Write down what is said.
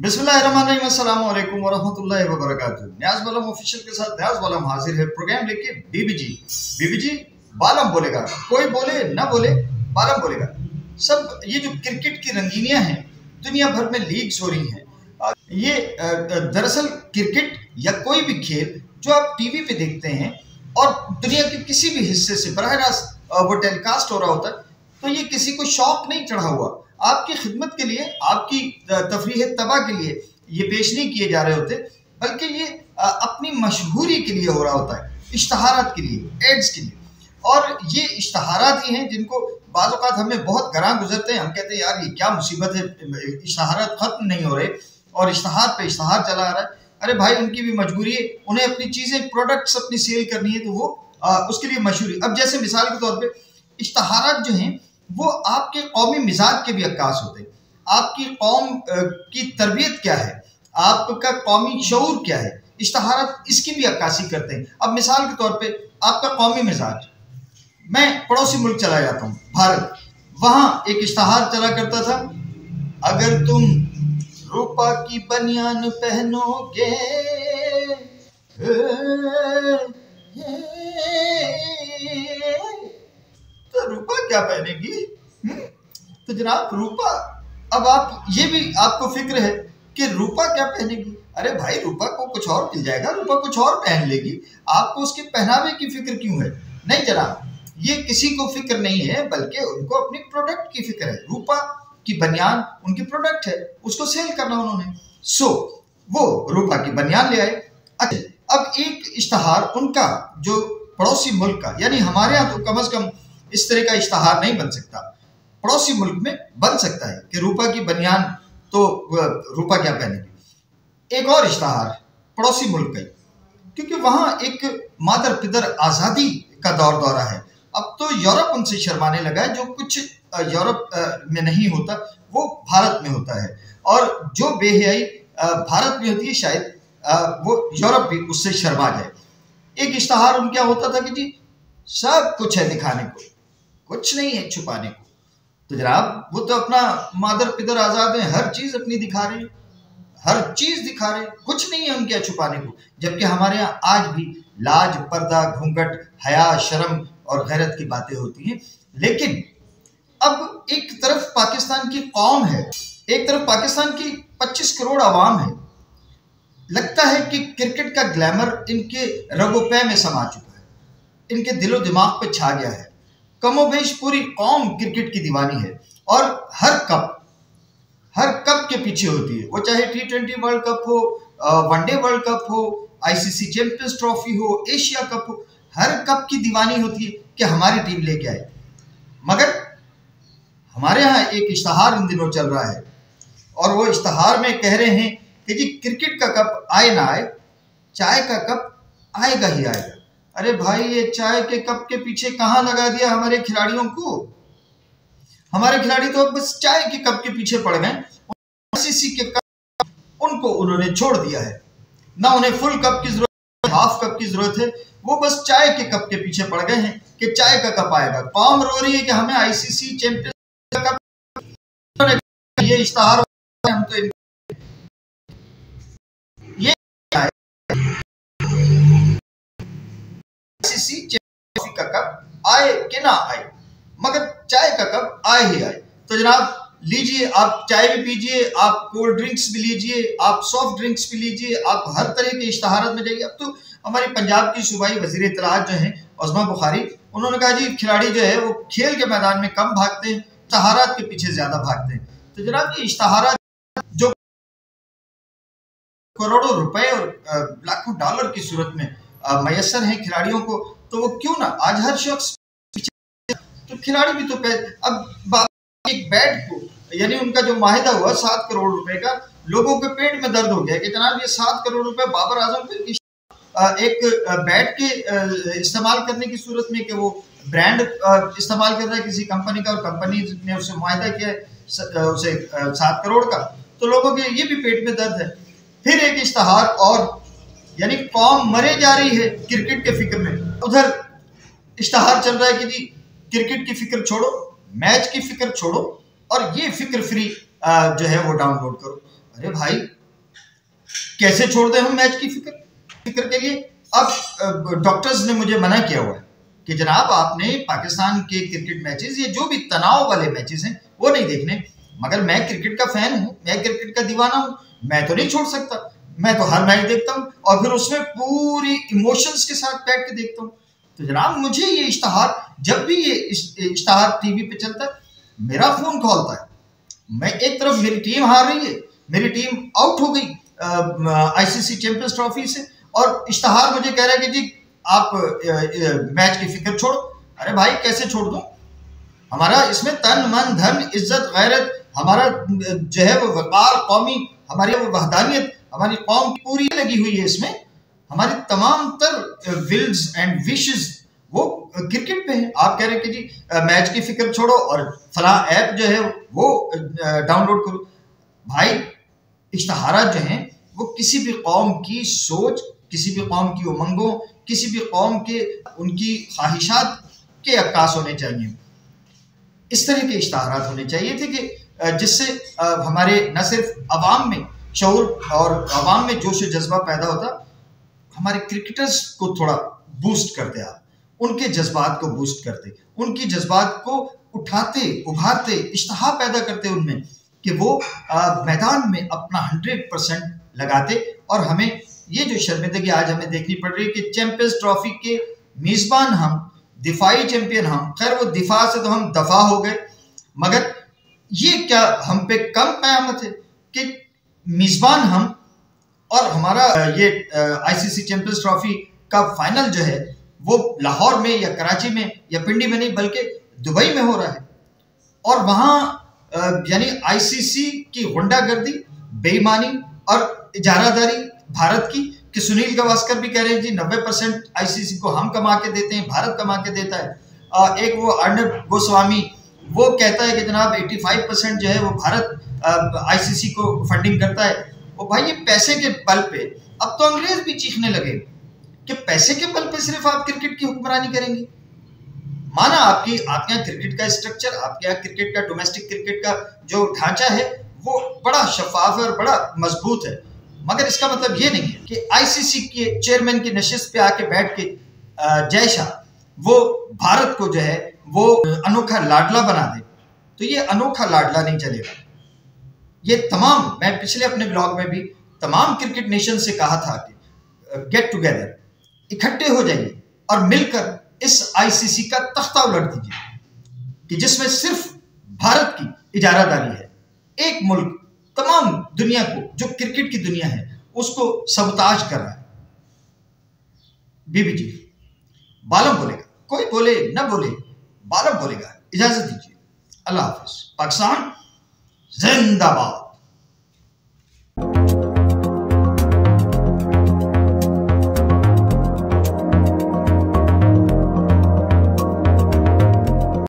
बिस्मिल्लाहिर्रहमानिर्रहीम, अस्सलाम वालेकुम वरहमतुल्लाहि वबरकातुहू। न्याज बालम ऑफिशियल के साथ न्याज बालम हाजिर है प्रोग्राम लेके। बीबी जी बालम बोलेगा, कोई बोले ना बोले बालम बोलेगा। सब ये जो क्रिकेट की रंगीनियां हैं, दुनिया भर में लीग्स हो रही हैं। ये दरअसल क्रिकेट या कोई भी खेल जो आप टीवी पे देखते हैं और दुनिया के किसी भी हिस्से से बराह रास्त वो टेलीकास्ट हो रहा होता है, तो ये किसी को शौक नहीं चढ़ा हुआ। आपकी खिदमत के लिए, आपकी तफरीह तबाह के लिए ये पेश नहीं किए जा रहे होते, बल्कि ये अपनी मशहूरी के लिए हो रहा होता है, इश्तहारात के लिए, एड्स के लिए। और ये इश्तहारात ही हैं जिनको बाज़ औक़ात हमें बहुत गरां गुजरते हैं। हम कहते हैं यार ये क्या मुसीबत है, इश्तहारात ख़त्म नहीं हो रहे और इश्तहार पे इश्तहार चला आ रहा है। अरे भाई, उनकी भी मजबूरी है, उन्हें अपनी चीज़ें, प्रोडक्ट्स अपनी सेल करनी है, तो वो उसके लिए मशहूरी। अब जैसे मिसाल के तौर पे इश्तहारात जो हैं वो आपके कौमी मिजाज के भी अक्कास होते हैं। आपकी कौम की तरबियत क्या है, आपका कौमी शऊर क्या है, इश्तहारात इसकी भी अक्कासी करते हैं। अब मिसाल के तौर पे आपका कौमी मिजाज, मैं पड़ोसी मुल्क चला जाता हूँ भारत, वहाँ एक इश्तहार चला करता था, अगर तुम रूपा की बनियान पहनोगे तो रूपा क्या पहनेगी? तो जनाब रूपा, अब आप ये भी आपको फिक्र है कि रूपा क्या पहनेगी। अरे भाई, रूपा को कुछ और मिल जाएगा, रूपा कुछ और पहन लेगी, आपको उसके पहनावे की फिक्र क्यों है? नहीं जनाब, ये किसी को फिक्र नहीं है, बल्कि उनको अपनी प्रोडक्ट की फिक्र है। रूपा की बनियान उनकी प्रोडक्ट है, उसको सेल करना उन्होंने, सो वो रूपा की बनियान ले आए। अच्छा, अब एक इश्तहार उनका जो पड़ोसी मुल्क का, यानी हमारे यहाँ तो कम से कम इस तरह का इश्तहार नहीं बन सकता, पड़ोसी मुल्क में बन सकता है कि रूपा की बनियान, तो रूपा क्या पहनेगी। एक और इश्तहार पड़ोसी मुल्क का, क्योंकि वहाँ एक मादर पिदर आज़ादी का दौर दौरा है। अब तो यूरोप उनसे शर्माने लगा है, जो कुछ यूरोप में नहीं होता वो भारत में होता है, और जो बेहयाई भारत में होती है शायद वो यूरोप भी उससे शर्मा जाए। एक इश्तहार उनका होता था कि जी सब कुछ है दिखाने को, कुछ नहीं है छुपाने को। तो जनाब वो तो अपना मादर पिदर आज़ाद है, हर चीज़ अपनी दिखा रहे हैं, हर चीज़ दिखा रहे हैं, कुछ नहीं है उनके छुपाने को। जबकि हमारे यहाँ आज भी लाज, पर्दा, घूंघट, हया, शर्म और गैरत की बातें होती हैं। लेकिन अब एक तरफ पाकिस्तान की कौम है, एक तरफ पाकिस्तान की 25 करोड़ आवाम है, लगता है कि क्रिकेट का ग्लैमर इनके रगोपे में समा चुका है, इनके दिलो दिमाग पे छा गया है। कमोबेश पूरी कौम क्रिकेट की दीवानी है, और हर कप के पीछे होती है, वो चाहे T20 वर्ल्ड कप हो, वनडे वर्ल्ड कप हो, ICC चैंपियंस ट्रॉफी हो, एशिया कप हो, हर कप की दीवानी होती है कि हमारी टीम लेके आए। मगर हमारे यहाँ एक इश्तहार इन दिनों चल रहा है, और वो इश्तहार में कह रहे हैं कि जी क्रिकेट का कप आए ना आए, चाय का कप आएगा ही आएगा। अरे भाई, ये चाय के कप के पीछे कहाँ लगा दिया हमारे खिलाड़ियों को। हमारे खिलाड़ी तो अब बस चाय के कप के पीछे पड़ गए, ICC के कप उनको उन्होंने छोड़ दिया है, ना उन्हें फुल कप की जरूरत, हाफ कप की जरूरत है, वो बस चाय के कप के पीछे पड़ गए हैं कि चाय का कप आएगा। कौम रो रही है कि हमें ICC चैंपियंस का कप, ये इश्तहार हम तो ये ICC चैंपियंस का कप आए कि ना आए, मगर चाय का कप आए ही आए। तो जनाब लीजिए, आप चाय भी पीजिए, आप कोल्ड ड्रिंक्स भी लीजिए, आप सॉफ्ट ड्रिंक्स भी लीजिए, आप हर तरह के इश्तहारात में जाइए। अब तो हमारी पंजाब की सूबाई वज़ीर इत्तलाआत जो हैं उस्मा बुखारी, उन्होंने कहा जी खिलाड़ी जो है वो खेल के मैदान में कम भागते हैं, इश्तहारात के पीछे ज्यादा भागते हैं। तो जनाब ये इश्तहारात जो करोड़ों रुपए और लाखों डॉलर की सूरत में मयसर हैं खिलाड़ियों को, तो वो क्यों ना आज हर शख्स, तो खिलाड़ी भी तो अब एक बैट को, यानी उनका जो माहिदा हुआ 7 करोड़ रुपए का, लोगों के पेट में दर्द हो गया कि जनाब ये 7 करोड़ रुपए बाबर आजम पे एक बैट के इस्तेमाल करने की सूरत में, कि वो ब्रांड इस्तेमाल कर रहा है किसी कंपनी का, और कंपनी ने उससे मुआहदा किया है उसे 7 करोड़ का, तो लोगों के ये भी पेट में दर्द है। फिर एक इश्तहार और, यानी कौम मरे जा रही है क्रिकेट के फिक्र में, उधर इश्तहार चल रहा है कि जी क्रिकेट की फिक्र छोड़ो, मैच की फिक्र छोड़ो, और ये फिक्र फ्री जो है वो डाउनलोड करो। अरे भाई, कैसे छोड़ दें हम मैच की फिक्र के लिए? अब डॉक्टर्स ने मुझे मना किया हुआ है कि जनाब आपने पाकिस्तान के क्रिकेट मैचेस, ये जो भी तनाव वाले मैचेस हैं वो नहीं देखने। मगर मैं क्रिकेट का फैन हूं, मैं क्रिकेट का दीवाना हूं, मैं तो नहीं छोड़ सकता। मैं तो हर मैच देखता हूं और फिर उसमें पूरी इमोशंस के साथ बैठ के देखता हूं। तो जनाब मुझे ये इश्तहार, जब भी ये इश्तहार टीवी पे चलता है मेरा फोन खोलता है। मैं एक तरफ मेरी टीम हार रही है, मेरी टीम आउट हो गई आईसीसी चैंपियंस ट्रॉफी से, और इश्तहार मुझे कह रहा है कि जी आप मैच की फिक्र छोड़ो। अरे भाई कैसे छोड़ दूं? हमारा इसमें तन मन धन इज्जत गैरत, हमारा जो है वो वकार कौमी, हमारी वो वहदानियत, हमारी कौम की पूरी लगी हुई है इसमें। हमारी तमाम तर विल्स एंड विशेस वो क्रिकेट पे है। आप कह रहे हैं कि जी मैच की फिक्र छोड़ो और फला ऐप जो है वो डाउनलोड करो। भाई इश्तहारात जो हैं वो किसी भी कौम की सोच, किसी भी कौम की उमंगों, किसी भी कौम के उनकी ख्वाहिशात के अक्कास होने चाहिए। इस तरह के इश्तहारात होने चाहिए थे कि जिससे हमारे न सिर्फ अवाम में शऊर और अवाम में जोश जज्बा पैदा होता, हमारे क्रिकेटर्स को थोड़ा बूस्ट करते, आप उनके जज्बात को बूस्ट करते, उनकी जज्बात को उठाते, उभारते, इश्तहा पैदा करते उनमें कि वो मैदान में अपना 100% लगाते। और हमें ये जो शर्मिंदगी आज हमें देखनी पड़ रही है कि चैंपियंस ट्रॉफी के मेजबान हम, दिफाई चैंपियन हम, खैर वो दिफा से तो हम दफा हो गए, मगर ये क्या हम पे कम कयामत है कि मेजबान हम और हमारा ये आईसीसी चैंपियंस ट्रॉफी का फाइनल जो है वो लाहौर में या कराची में या पिंडी में नहीं बल्कि दुबई में हो रहा है। और वहां यानी आईसीसी की गुंडागर्दी, बेईमानी और इजारादारी भारत की, कि सुनील गावस्कर भी कह रहे हैं जी 90% आईसीसी को हम कमा के देते हैं, भारत कमा के देता है। एक वो अर्नब गोस्वामी वो कहता है कि जनाब 85% जो है वो भारत आईसीसी को फंडिंग करता है। और भाई ये पैसे के बल पे, अब तो अंग्रेज भी चीखने लगे कि पैसे के बल पे सिर्फ आप क्रिकेट की हुक्मरानी करेंगे। माना आपके यहाँ क्रिकेट का स्ट्रक्चर, आपके यहाँ क्रिकेट का, डोमेस्टिक क्रिकेट का जो ढांचा है वो बड़ा शफाफ है और बड़ा मजबूत है, मगर इसका मतलब ये नहीं है कि आईसीसी के चेयरमैन की नशिस्त पे आके बैठ के जय शाह वो भारत को जो है वो अनोखा लाडला बना दे। तो ये अनोखा लाडला नहीं चलेगा। ये तमाम, मैं पिछले अपने ब्लॉग में भी तमाम क्रिकेट नेशन से कहा था कि गेट टुगेदर, इकट्ठे हो जाइए और मिलकर इस आईसीसी का तख्ता उलट दीजिए कि जिसमें सिर्फ भारत की इजारादारी है। एक मुल्क तमाम दुनिया को, जो क्रिकेट की दुनिया है, उसको सबताज कर रहा है। बीबी जी बालम बोलेगा, कोई बोले न बोले, बालम बोलेगा। इजाजत दीजिए, अल्लाह हाफिज। पाकिस्तान जिंदाबाद।